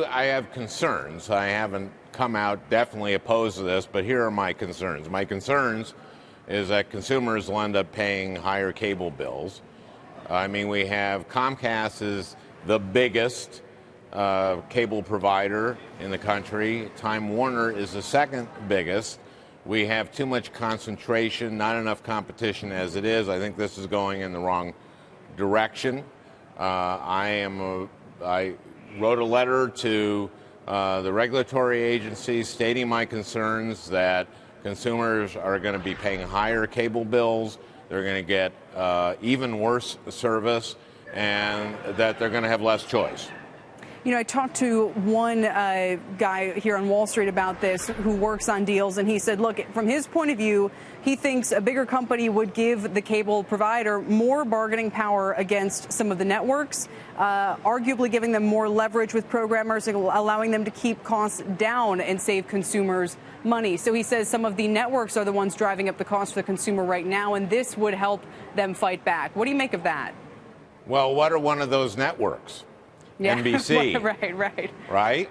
I have concerns. I haven't come out definitely opposed to this, but here are my concerns. My concerns is that consumers will end up paying higher cable bills. I mean, we have Comcast is the biggest cable provider in the country. Time Warner is the second biggest. We have too much concentration, not enough competition as it is. I think this is going in the wrong direction. I wrote a letter to the regulatory agencies stating my concerns that consumers are going to be paying higher cable bills, they're going to get even worse service, and that they're going to have less choice. You know, I talked to one guy here on Wall Street about this who works on deals, and he said, look, from his point of view, he thinks a bigger company would give the cable provider more bargaining power against some of the networks, arguably giving them more leverage with programmers and allowing them to keep costs down and save consumers money. So he says some of the networks are the ones driving up the cost for the consumer right now, and this would help them fight back. What do you make of that? Well, what are one of those networks? Yeah. NBC. Right. Right?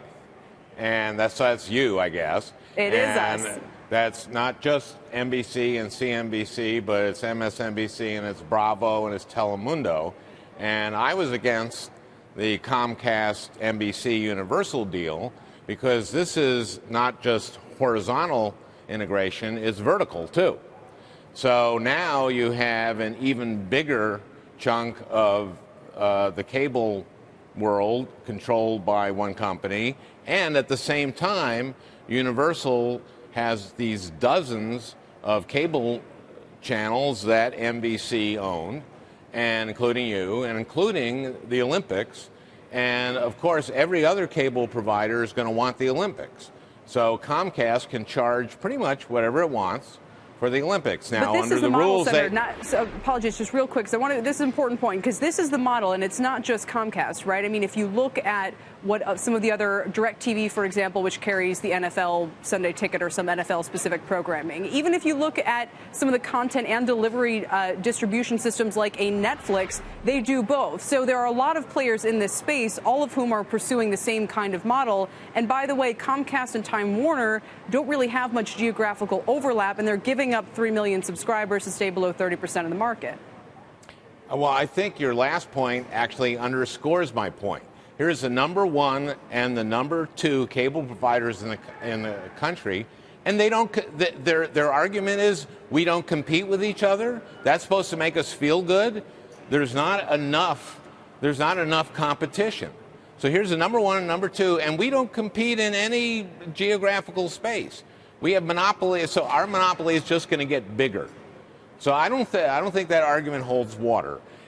And that's you, I guess. It is us. That's not just NBC and CNBC, but it's MSNBC and it's Bravo and it's Telemundo. And I was against the Comcast NBC Universal deal because this is not just horizontal integration, it's vertical too. So now you have an even bigger chunk of the cable world controlled by one company, and at the same time Universal has these dozens of cable channels that NBC owned, and including you and including the Olympics, and of course every other cable provider is going to want the Olympics, so Comcast can charge pretty much whatever it wants for the Olympics. Now, under the rules, so apologies, just real quick. So this is an important point because this is the model, and it's not just Comcast, right? I mean, if you look at what some of the other DirecTV, for example, which carries the NFL Sunday Ticket or some NFL-specific programming, even if you look at some of the content and delivery distribution systems like a Netflix, they do both. So there are a lot of players in this space, all of whom are pursuing the same kind of model. And by the way, Comcast and Time Warner don't really have much geographical overlap, and they're giving up 3 million subscribers to stay below 30% of the market. Well, I think your last point actually underscores my point. Here's the number one and the number two cable providers in the country, and they don't. Their argument is we don't compete with each other. That's supposed to make us feel good. There's not enough competition. So here's the number one and number two, and we don't compete in any geographical space. We have monopoly, so our monopoly is just going to get bigger. So I don't think that argument holds water.